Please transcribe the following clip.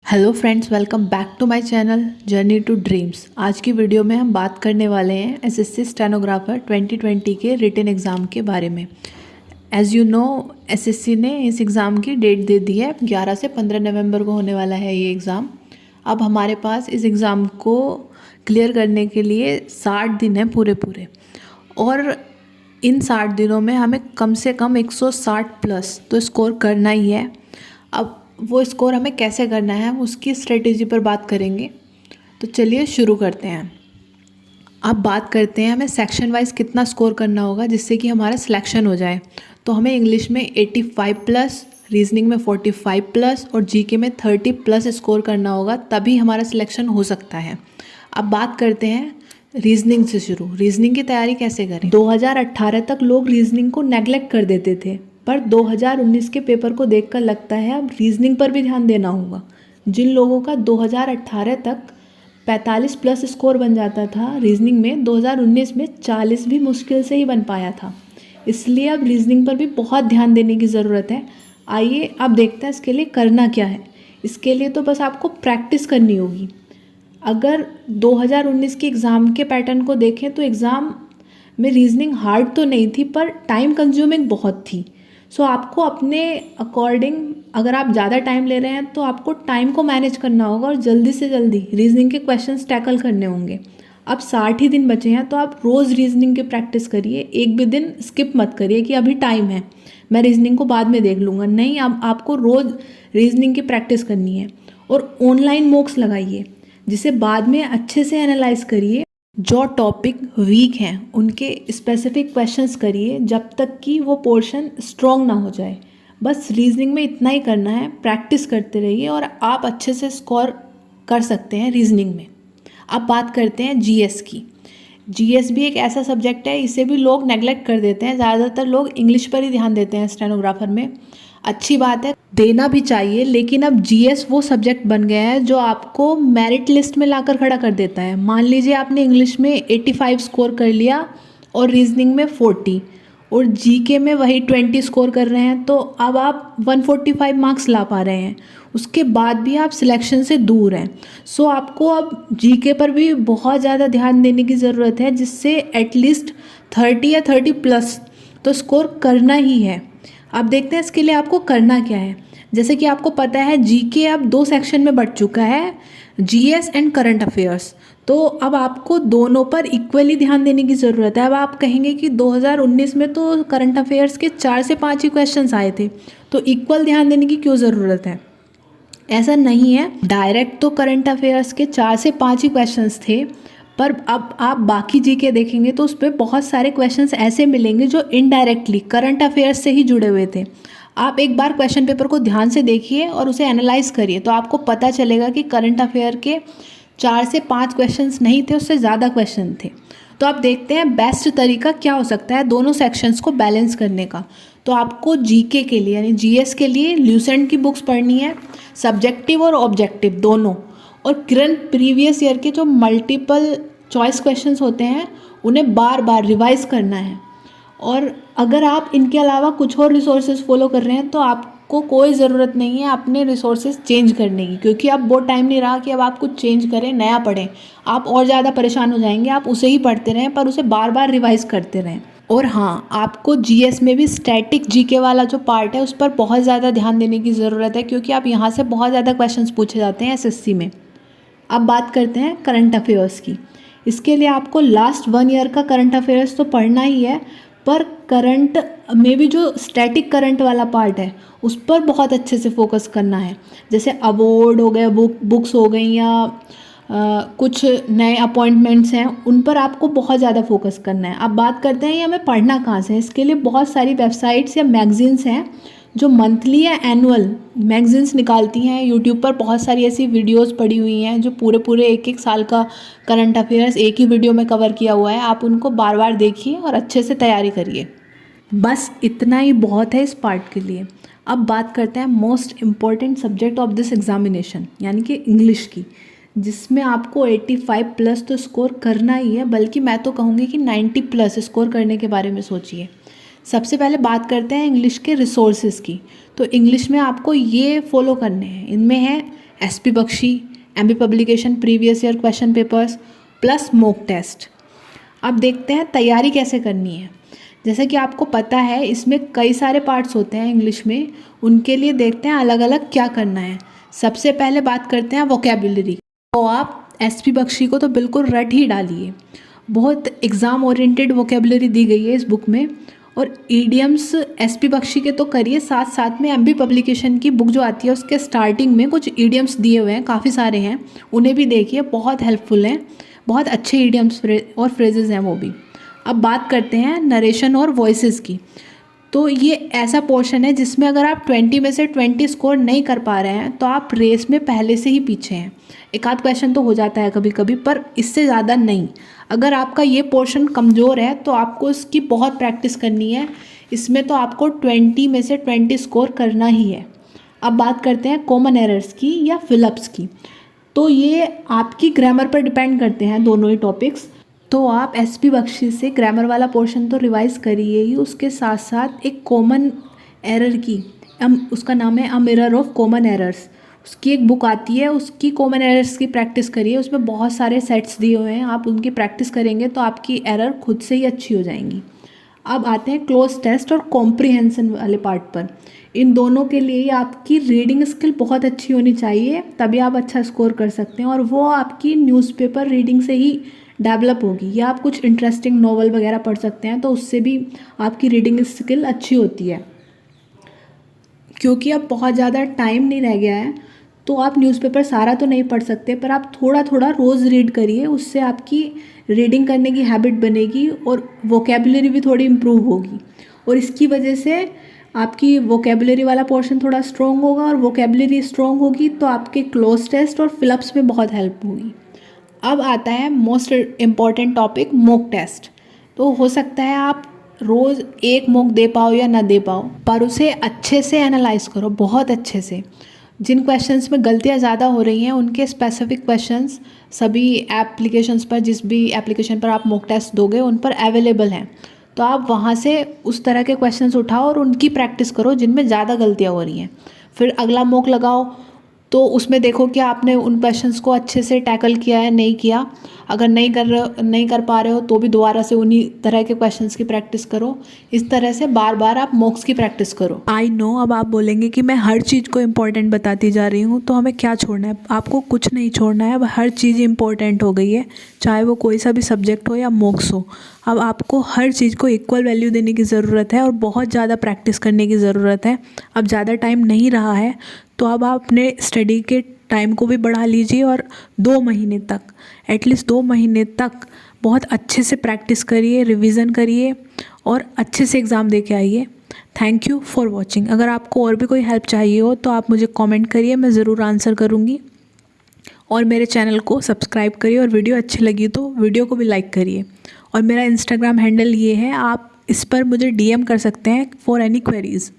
Hello friends, welcome back to my channel journey to dreams. आज की video में हम बात करने वाले हैं एसएससी स्टेनोग्राफर 2020 के रिटन एग्ज़ाम के बारे में। एज़ यू नो, एसएससी ने इस एग्ज़ाम की डेट दे दी है। 11 से 15 नवंबर को होने वाला है ये एग्ज़ाम। अब हमारे पास इस एग्ज़ाम को क्लियर करने के लिए 60 दिन हैं पूरे और इन 60 दिनों में हमें कम से कम 160 प्लस तो स्कोर करना ही है। अब वो स्कोर हमें कैसे करना है, हम उसकी स्ट्रेटेजी पर बात करेंगे। तो चलिए शुरू करते हैं। अब बात करते हैं हमें सेक्शन वाइज कितना स्कोर करना होगा जिससे कि हमारा सिलेक्शन हो जाए। तो हमें इंग्लिश में 85 प्लस, रीजनिंग में 45 प्लस और जीके में 30 प्लस स्कोर करना होगा, तभी हमारा सिलेक्शन हो सकता है। अब बात करते हैं रीजनिंग से शुरू। रीजनिंग की तैयारी कैसे करें। 2018 तक लोग रीजनिंग को नेगलेक्ट कर देते थे, पर 2019 के पेपर को देखकर लगता है अब रीजनिंग पर भी ध्यान देना होगा। जिन लोगों का 2018 तक 45 प्लस स्कोर बन जाता था रीजनिंग में, 2019 में 40 भी मुश्किल से ही बन पाया था। इसलिए अब रीजनिंग पर भी बहुत ध्यान देने की ज़रूरत है। आइए अब देखते हैं इसके लिए करना क्या है। इसके लिए तो बस आपको प्रैक्टिस करनी होगी। अगर 2019 के एग्ज़ाम के पैटर्न को देखें तो एग्ज़ाम में रीजनिंग हार्ड तो नहीं थी, पर टाइम कंज्यूमिंग बहुत थी। सो आपको अपने अकॉर्डिंग, अगर आप ज़्यादा टाइम ले रहे हैं तो आपको टाइम को मैनेज करना होगा और जल्दी से जल्दी रीजनिंग के क्वेश्चंस टैकल करने होंगे। अब 60 ही दिन बचे हैं तो आप रोज़ रीजनिंग की प्रैक्टिस करिए। एक भी दिन स्किप मत करिए कि अभी टाइम है, मैं रीजनिंग को बाद में देख लूँगा। नहीं, अब आपको रोज़ रीजनिंग की प्रैक्टिस करनी है। और ऑनलाइन मॉक्स लगाइए जिसे बाद में अच्छे से एनालाइज करिए। जो टॉपिक वीक हैं उनके स्पेसिफिक क्वेश्चंस करिए जब तक कि वो पोर्शन स्ट्रॉन्ग ना हो जाए। बस रीजनिंग में इतना ही करना है, प्रैक्टिस करते रहिए और आप अच्छे से स्कोर कर सकते हैं रीजनिंग में। अब बात करते हैं जीएस की। जीएस भी एक ऐसा सब्जेक्ट है, इसे भी लोग नेगलेक्ट कर देते हैं। ज़्यादातर लोग इंग्लिश पर ही ध्यान देते हैं स्टेनोग्राफर में। अच्छी बात है, देना भी चाहिए, लेकिन अब जीएस वो सब्जेक्ट बन गया है जो आपको मेरिट लिस्ट में लाकर खड़ा कर देता है। मान लीजिए आपने इंग्लिश में 85 स्कोर कर लिया और रीजनिंग में 40 और जीके में वही 20 स्कोर कर रहे हैं, तो अब आप 145 मार्क्स ला पा रहे हैं। उसके बाद भी आप सिलेक्शन से दूर हैं। सो आपको अब जीके पर भी बहुत ज़्यादा ध्यान देने की ज़रूरत है, जिससे एटलीस्ट 30 या 30 प्लस तो स्कोर करना ही है। अब देखते हैं इसके लिए आपको करना क्या है। जैसे कि आपको पता है जीके अब 2 सेक्शन में बढ़ चुका है, जीएस एंड करंट अफेयर्स। तो अब आपको दोनों पर इक्वली ध्यान देने की ज़रूरत है। अब आप कहेंगे कि 2019 में तो करंट अफेयर्स के 4 से 5 ही क्वेश्चंस आए थे, तो इक्वल ध्यान देने की क्यों ज़रूरत है। ऐसा नहीं है, डायरेक्ट तो करंट अफेयर्स के 4 से 5 ही क्वेश्चंस थे, पर अब आप बाकी जीके देखेंगे तो उस पर बहुत सारे क्वेश्चंस ऐसे मिलेंगे जो इनडायरेक्टली करंट अफेयर्स से ही जुड़े हुए थे। आप एक बार क्वेश्चन पेपर को ध्यान से देखिए और उसे एनालाइज करिए, तो आपको पता चलेगा कि करंट अफेयर के 4 से 5 क्वेश्चंस नहीं थे, उससे ज़्यादा क्वेश्चन थे। तो आप देखते हैं बेस्ट तरीका क्या हो सकता है दोनों सेक्शंस को बैलेंस करने का। तो आपको जीके के लिए यानी जीएस के लिए ल्यूसेंट की बुक्स पढ़नी है, सब्जेक्टिव और ऑब्जेक्टिव दोनों। और करंट प्रीवियस ईयर के जो मल्टीपल चॉइस क्वेश्चंस होते हैं उन्हें बार बार रिवाइज करना है। और अगर आप इनके अलावा कुछ और रिसोर्सेज फॉलो कर रहे हैं तो आपको कोई ज़रूरत नहीं है अपने रिसोर्सेज चेंज करने की, क्योंकि अब बहुत टाइम नहीं रहा कि अब आप कुछ चेंज करें, नया पढ़ें। आप और ज़्यादा परेशान हो जाएंगे। आप उसे ही पढ़ते रहें, पर उसे बार बार रिवाइज करते रहें। और हाँ, आपको जीएस में भी स्टैटिक जीके वाला जो पार्ट है उस पर बहुत ज़्यादा ध्यान देने की ज़रूरत है, क्योंकि आप यहाँ से बहुत ज़्यादा क्वेश्चंस पूछे जाते हैं एसएससी में। अब बात करते हैं करंट अफेयर्स की। इसके लिए आपको लास्ट 1 ईयर का करंट अफेयर्स तो पढ़ना ही है, पर करंट में भी जो स्टैटिक करंट वाला पार्ट है उस पर बहुत अच्छे से फोकस करना है। जैसे अवार्ड हो गए, बुक्स हो गई, या कुछ नए अपॉइंटमेंट्स हैं, उन पर आपको बहुत ज़्यादा फोकस करना है। अब बात करते हैं ये हमें पढ़ना कहाँ से है। इसके लिए बहुत सारी वेबसाइट्स या मैगजीन्स हैं जो मंथली या एनुअल मैगजीन्स निकालती हैं। यूट्यूब पर बहुत सारी ऐसी वीडियोस पड़ी हुई हैं जो पूरे 1-1 साल का करंट अफेयर्स एक ही वीडियो में कवर किया हुआ है। आप उनको बार बार देखिए और अच्छे से तैयारी करिए। बस इतना ही बहुत है इस पार्ट के लिए। अब बात करते हैं most important subject of this examination, यानी कि इंग्लिश की, जिसमें आपको 85 प्लस तो स्कोर करना ही है, बल्कि मैं तो कहूँगी कि 90 प्लस स्कोर करने के बारे में सोचिए। सबसे पहले बात करते हैं इंग्लिश के रिसोर्सेज की। तो इंग्लिश में आपको ये फॉलो करने हैं। इनमें है SP Bakshi, MB publication previous year question papers plus mock test. अब देखते हैं तैयारी कैसे करनी है। जैसे कि आपको पता है इसमें कई सारे पार्ट्स होते हैं इंग्लिश में, उनके लिए देखते हैं अलग अलग क्या करना है। सबसे पहले बात करते हैं वोकैबुलरी। तो आप SP बख्शी को तो बिल्कुल रट ही डालिए, बहुत एग्ज़ाम ओरिएंटेड वोकैबुलरी दी गई है इस बुक में। और ईडियम्स SP बख्शी के तो करिए, साथ साथ में MB पब्लिकेशन की बुक जो आती है उसके स्टार्टिंग में कुछ ईडियम्स दिए हुए हैं, काफ़ी सारे हैं, उन्हें भी देखिए, बहुत हेल्पफुल हैं, बहुत अच्छे ईडियम्स और फ्रेजेस हैं वो भी। अब बात करते हैं नरेशन और वॉइसेस की। तो ये ऐसा पोर्शन है जिसमें अगर आप 20 में से 20 स्कोर नहीं कर पा रहे हैं तो आप रेस में पहले से ही पीछे हैं। एक आध क्वेश्चन तो हो जाता है कभी कभी, पर इससे ज़्यादा नहीं। अगर आपका ये पोर्शन कमज़ोर है तो आपको इसकी बहुत प्रैक्टिस करनी है। इसमें तो आपको 20 में से 20 स्कोर करना ही है। अब बात करते हैं कॉमन एरर्स की या फिलअप्स की। तो ये आपकी ग्रामर पर डिपेंड करते हैं दोनों ही टॉपिक्स। तो आप SP बख्शी से ग्रामर वाला पोर्शन तो रिवाइज करिए ही, उसके साथ साथ एक कॉमन एरर की, उसका नाम है a mirror of common errors, उसकी एक बुक आती है, उसकी कॉमन एरर्स की प्रैक्टिस करिए। उसमें बहुत सारे सेट्स दिए हुए हैं, आप उनकी प्रैक्टिस करेंगे तो आपकी एरर खुद से ही अच्छी हो जाएंगी। अब आते हैं क्लोज टेस्ट और कॉम्प्रिहेंशन वाले पार्ट पर। इन दोनों के लिए आपकी रीडिंग स्किल बहुत अच्छी होनी चाहिए, तभी आप अच्छा स्कोर कर सकते हैं, और वो आपकी न्यूज़पेपर रीडिंग से ही डेवलप होगी। या आप कुछ इंटरेस्टिंग नॉवल वगैरह पढ़ सकते हैं तो उससे भी आपकी रीडिंग स्किल अच्छी होती है। क्योंकि अब बहुत ज़्यादा टाइम नहीं रह गया है तो आप न्यूज़पेपर सारा तो नहीं पढ़ सकते, पर आप थोड़ा थोड़ा रोज़ रीड करिए, उससे आपकी रीडिंग करने की हैबिट बनेगी और वोकैबुलरी भी थोड़ी इम्प्रूव होगी। और इसकी वजह से आपकी वोकैबुलरी वाला पोर्शन थोड़ा स्ट्रॉन्ग होगा, और वोकैबुलरी स्ट्रॉन्ग होगी तो आपके क्लोज टेस्ट और फिलअप्स में बहुत हेल्प होगी। अब आता है most important topic, mock test. तो हो सकता है आप रोज़ एक मॉक दे पाओ या ना दे पाओ, पर उसे अच्छे से एनालाइज करो, बहुत अच्छे से। जिन क्वेश्चंस में गलतियां ज़्यादा हो रही हैं उनके स्पेसिफिक क्वेश्चंस सभी एप्लीकेशंस पर, जिस भी एप्लीकेशन पर आप मॉक टेस्ट दोगे उन पर अवेलेबल हैं। तो आप वहाँ से उस तरह के क्वेश्चंस उठाओ और उनकी प्रैक्टिस करो जिनमें ज़्यादा गलतियाँ हो रही हैं। फिर अगला मॉक लगाओ तो उसमें देखो कि आपने उन क्वेश्चंस को अच्छे से टैकल किया है, नहीं किया। अगर नहीं कर पा रहे हो तो भी दोबारा से उन्हीं तरह के क्वेश्चंस की प्रैक्टिस करो। इस तरह से बार बार आप मॉक्स की प्रैक्टिस करो। आई नो अब आप बोलेंगे कि मैं हर चीज़ को इम्पोर्टेंट बताती जा रही हूँ, तो हमें क्या छोड़ना है? आपको कुछ नहीं छोड़ना है, अब हर चीज़ इम्पोर्टेंट हो गई है, चाहे वो कोई सा भी सब्जेक्ट हो या मॉक्स हो। अब आपको हर चीज़ को इक्वल वैल्यू देने की ज़रूरत है और बहुत ज़्यादा प्रैक्टिस करने की ज़रूरत है। अब ज़्यादा टाइम नहीं रहा है तो अब आप अपने स्टडी के टाइम को भी बढ़ा लीजिए और 2 महीने तक, एटलीस्ट 2 महीने तक बहुत अच्छे से प्रैक्टिस करिए, रिवीजन करिए और अच्छे से एग्ज़ाम दे के आइए। Thank you for watching. अगर आपको और भी कोई हेल्प चाहिए हो तो आप मुझे कमेंट करिए, मैं ज़रूर आंसर करूँगी। और मेरे चैनल को सब्सक्राइब करिए, और वीडियो अच्छी लगी तो वीडियो को भी लाइक करिए। और मेरा इंस्टाग्राम हैंडल ये है, आप इस पर मुझे DM कर सकते हैं फॉर एनी क्वेरीज़।